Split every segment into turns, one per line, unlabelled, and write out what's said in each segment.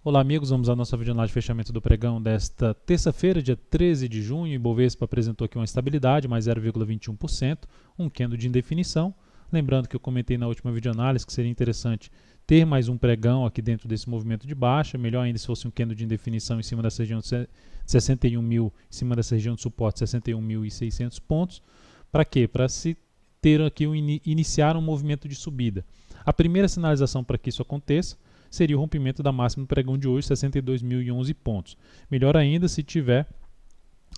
Olá amigos, vamos à nossa videoanálise de fechamento do pregão desta terça-feira, dia 13 de junho. O Ibovespa apresentou aqui uma estabilidade, mais 0,21%, um candle de indefinição. Lembrando que eu comentei na última videoanálise que seria interessante ter mais um pregão aqui dentro desse movimento de baixa, melhor ainda se fosse um candle de indefinição em cima dessa região de 61 mil, em cima dessa região de suporte 61.600 pontos. Para quê? Para se ter aqui iniciar um movimento de subida. A primeira sinalização para que isso aconteça seria o rompimento da máxima do pregão de hoje, 62.011 pontos. Melhor ainda se tiver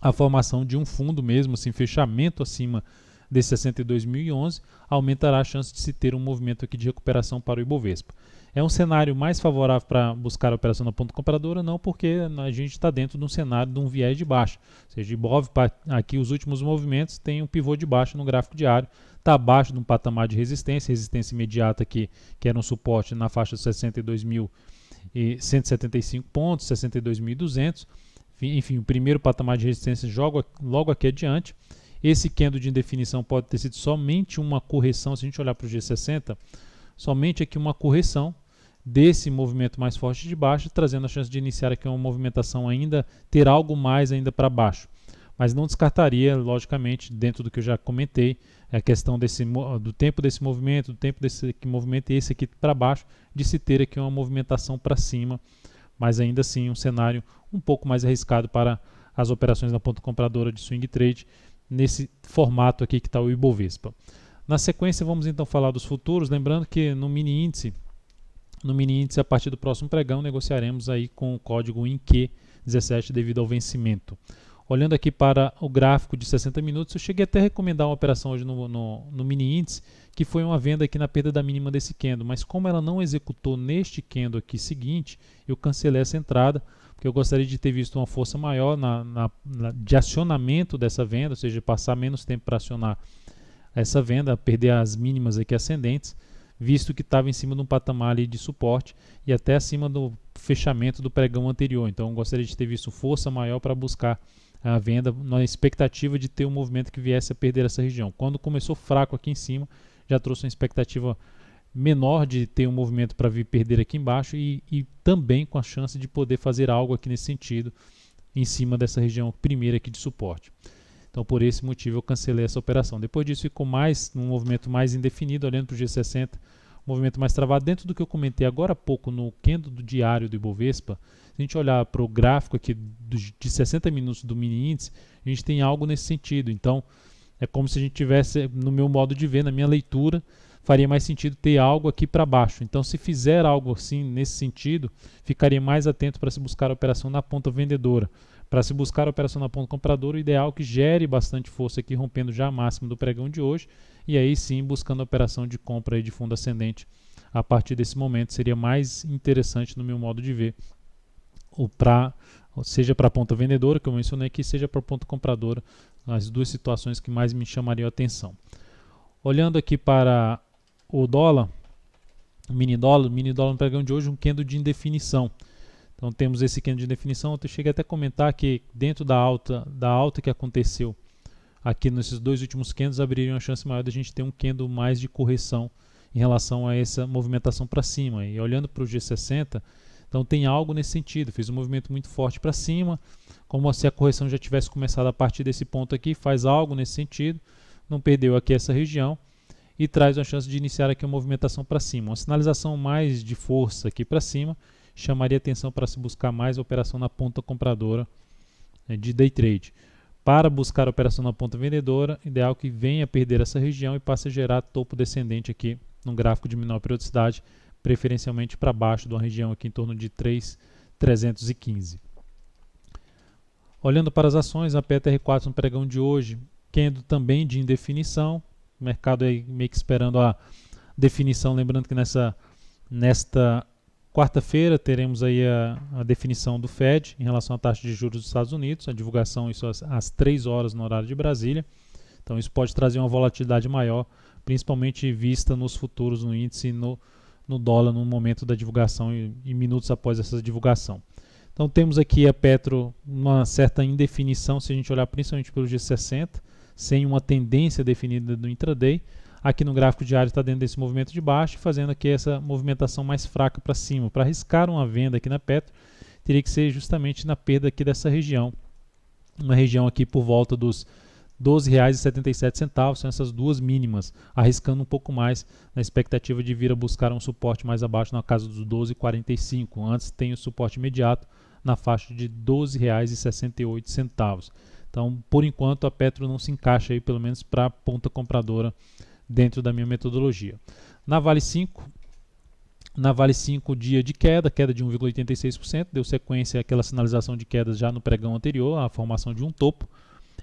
a formação de um fundo mesmo, assim, fechamento acima desse 62.011, aumentará a chance de se ter um movimento aqui de recuperação para o Ibovespa. É um cenário mais favorável para buscar a operação na ponta compradora? Não, porque a gente está dentro de um cenário de um viés de baixa. Ou seja, Ibov, aqui os últimos movimentos tem um pivô de baixa no gráfico diário, está abaixo de um patamar de resistência imediata aqui, que era um suporte na faixa de 62.175 pontos, 62.200. Enfim, o primeiro patamar de resistência logo aqui adiante. Esse candle de indefinição pode ter sido somente uma correção, se a gente olhar para o G60, somente aqui uma correção desse movimento mais forte de baixo, trazendo a chance de iniciar aqui uma movimentação ainda, ter algo mais ainda para baixo. Mas não descartaria, logicamente, dentro do que eu já comentei, a questão do tempo desse movimento, do tempo desse movimento e esse aqui para baixo, de se ter aqui uma movimentação para cima, mas ainda assim um cenário um pouco mais arriscado para as operações na ponta compradora de swing trade, nesse formato aqui que está o Ibovespa. Na sequência vamos então falar dos futuros, lembrando que no mini índice a partir do próximo pregão negociaremos aí com o código INQ17 devido ao vencimento. Olhando aqui para o gráfico de 60 minutos, eu cheguei até a recomendar uma operação hoje no mini índice, que foi uma venda aqui na perda da mínima desse candle, mas como ela não executou neste candle aqui seguinte, eu cancelei essa entrada, porque eu gostaria de ter visto uma força maior de acionamento dessa venda, ou seja, passar menos tempo para acionar essa venda, perder as mínimas aqui ascendentes, visto que estava em cima de um patamar ali de suporte e até acima do fechamento do pregão anterior. Então eu gostaria de ter visto força maior para buscar a venda na expectativa de ter um movimento que viesse a perder essa região. Quando começou fraco aqui em cima, já trouxe uma expectativa menor de ter um movimento para vir perder aqui embaixo e também com a chance de poder fazer algo aqui nesse sentido em cima dessa região primeira aqui de suporte. Então por esse motivo eu cancelei essa operação. Depois disso ficou um movimento mais indefinido, olhando para o G60, movimento mais travado. Dentro do que eu comentei agora há pouco no candle do diário do Ibovespa, se a gente olhar para o gráfico aqui de 60 minutos do mini índice, a gente tem algo nesse sentido. Então é como se a gente tivesse, no meu modo de ver, na minha leitura, faria mais sentido ter algo aqui para baixo. Então se fizer algo assim nesse sentido, ficaria mais atento para se buscar a operação na ponta vendedora. Para se buscar a operação na ponta compradora, o ideal é que gere bastante força aqui, rompendo já a máxima do pregão de hoje, e aí sim buscando a operação de compra aí de fundo ascendente. A partir desse momento seria mais interessante no meu modo de ver, seja para a ponta vendedora, que eu mencionei aqui, seja para a ponta compradora, as duas situações que mais me chamariam a atenção. Olhando aqui para o dólar, o mini dólar no pregão de hoje, um candle de indefinição. Então temos esse candle de indefinição. Eu cheguei até a comentar que dentro da alta que aconteceu aqui nesses dois últimos candles, abriria uma chance maior de a gente ter um candle mais de correção em relação a essa movimentação para cima. E olhando para o G60, então tem algo nesse sentido, fez um movimento muito forte para cima, como se a correção já tivesse começado a partir desse ponto aqui, faz algo nesse sentido, não perdeu aqui essa região e traz uma chance de iniciar aqui uma movimentação para cima. Uma sinalização mais de força aqui para cima chamaria atenção para se buscar mais operação na ponta compradora de day trade. Para buscar a operação na ponta vendedora, ideal que venha perder essa região e passe a gerar topo descendente aqui num gráfico de menor periodicidade, preferencialmente para baixo de uma região aqui em torno de 3.315. Olhando para as ações, a PTR4 no pregão de hoje, candle também de indefinição, o mercado aí meio que esperando a definição, lembrando que nesta quarta-feira teremos aí a definição do Fed em relação à taxa de juros dos Estados Unidos, a divulgação isso às 3 horas no horário de Brasília. Então isso pode trazer uma volatilidade maior, principalmente vista nos futuros, no índice e no dólar no momento da divulgação e minutos após essa divulgação. Então temos aqui a Petro uma certa indefinição, se a gente olhar principalmente pelo G60, sem uma tendência definida no intraday. Aqui no gráfico diário está dentro desse movimento de baixo, fazendo aqui essa movimentação mais fraca para cima. Para arriscar uma venda aqui na Petro, teria que ser justamente na perda aqui dessa região. Uma região aqui por volta dos R$ 12,77, são essas duas mínimas, arriscando um pouco mais na expectativa de vir a buscar um suporte mais abaixo na casa dos R$ 12,45. Antes tem o suporte imediato na faixa de R$ 12,68. Então, por enquanto, a Petro não se encaixa aí, pelo menos para a ponta compradora dentro da minha metodologia. Na Vale 5, dia de queda de 1,86%, deu sequência àquela sinalização de quedas já no pregão anterior, a formação de um topo,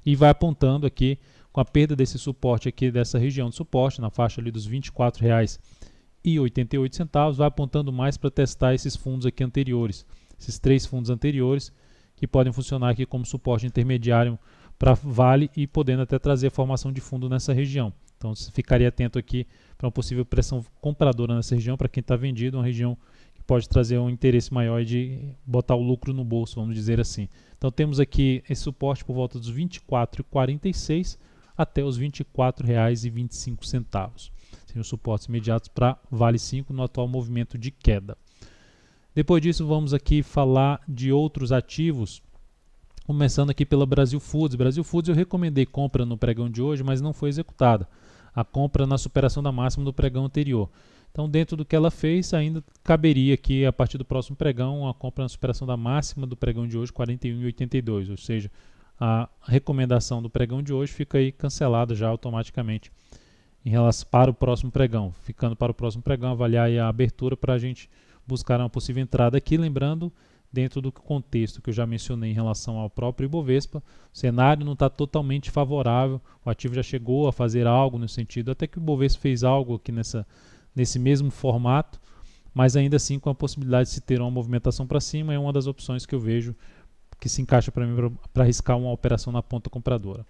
e vai apontando aqui, com a perda desse suporte aqui, dessa região de suporte, na faixa ali dos R$ 24,88, vai apontando mais para testar esses fundos aqui anteriores, esses três fundos anteriores, que podem funcionar aqui como suporte intermediário para Vale e podendo até trazer a formação de fundo nessa região. Então, você ficaria atento aqui para uma possível pressão compradora nessa região, para quem está vendido, uma região que pode trazer um interesse maior de botar o lucro no bolso, vamos dizer assim. Então, temos aqui esse suporte por volta dos R$ 24,46 até os R$ 24,25. Seriam suportes imediatos para Vale 5 no atual movimento de queda. Depois disso, vamos aqui falar de outros ativos, começando aqui pela Brasil Foods. Brasil Foods eu recomendei compra no pregão de hoje, mas não foi executada. A compra na superação da máxima do pregão anterior. Então, dentro do que ela fez, ainda caberia aqui, a partir do próximo pregão, a compra na superação da máxima do pregão de hoje, 41,82. Ou seja, a recomendação do pregão de hoje fica aí cancelada já automaticamente em relação para o próximo pregão. Ficando para o próximo pregão, avaliar aí a abertura para a gente buscar uma possível entrada aqui. Lembrando, dentro do contexto que eu já mencionei em relação ao próprio Ibovespa, o cenário não está totalmente favorável, o ativo já chegou a fazer algo nesse sentido, até que o Ibovespa fez algo aqui nesse mesmo formato, mas ainda assim com a possibilidade de se ter uma movimentação para cima, é uma das opções que eu vejo que se encaixa para mim para arriscar uma operação na ponta compradora.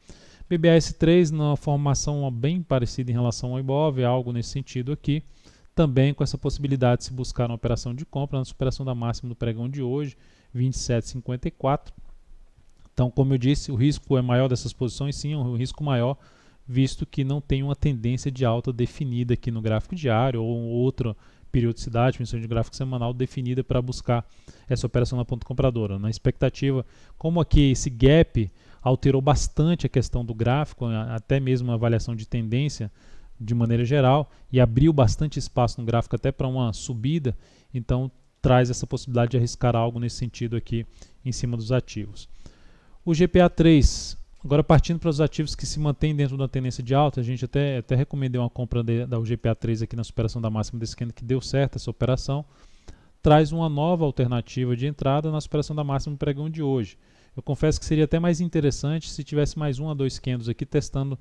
BBAS3, numa formação bem parecida em relação ao Ibov, algo nesse sentido aqui, também com essa possibilidade de se buscar uma operação de compra na superação da máxima do pregão de hoje, 27,54. Então, como eu disse, o risco é maior dessas posições, sim, é um risco maior, visto que não tem uma tendência de alta definida aqui no gráfico diário ou outra periodicidade, menção de gráfico semanal definida para buscar essa operação na ponta compradora. Na expectativa, como aqui esse gap alterou bastante a questão do gráfico, até mesmo a avaliação de tendência, de maneira geral, e abriu bastante espaço no gráfico até para uma subida, então traz essa possibilidade de arriscar algo nesse sentido aqui em cima dos ativos. O GPA3, agora partindo para os ativos que se mantêm dentro da tendência de alta, a gente até recomendei uma compra da GPA3 aqui na superação da máxima desse candle, que deu certo essa operação, traz uma nova alternativa de entrada na superação da máxima do pregão de hoje. Eu confesso que seria até mais interessante se tivesse mais um a dois candles aqui testando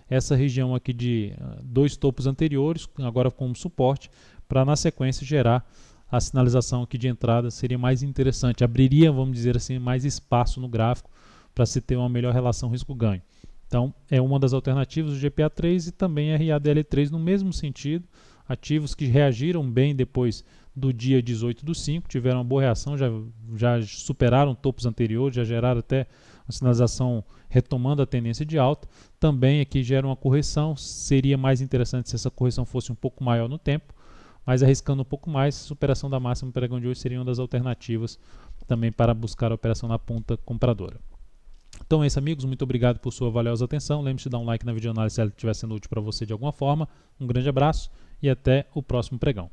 essa região aqui de dois topos anteriores, agora como suporte, para na sequência gerar a sinalização aqui de entrada. Seria mais interessante, abriria, vamos dizer assim, mais espaço no gráfico para se ter uma melhor relação risco-ganho. Então, é uma das alternativas do GPA3 e também RADL3 no mesmo sentido, ativos que reagiram bem depois do dia 18/5, tiveram uma boa reação, já superaram topos anteriores, já geraram até uma sinalização retomando a tendência de alta. Também aqui gera uma correção, seria mais interessante se essa correção fosse um pouco maior no tempo, mas arriscando um pouco mais, superação da máxima do pregão de hoje seria uma das alternativas também para buscar a operação na ponta compradora. Então é isso, amigos, muito obrigado por sua valiosa atenção. Lembre-se de dar um like na videoanálise se ela estiver sendo útil para você de alguma forma. Um grande abraço e até o próximo pregão.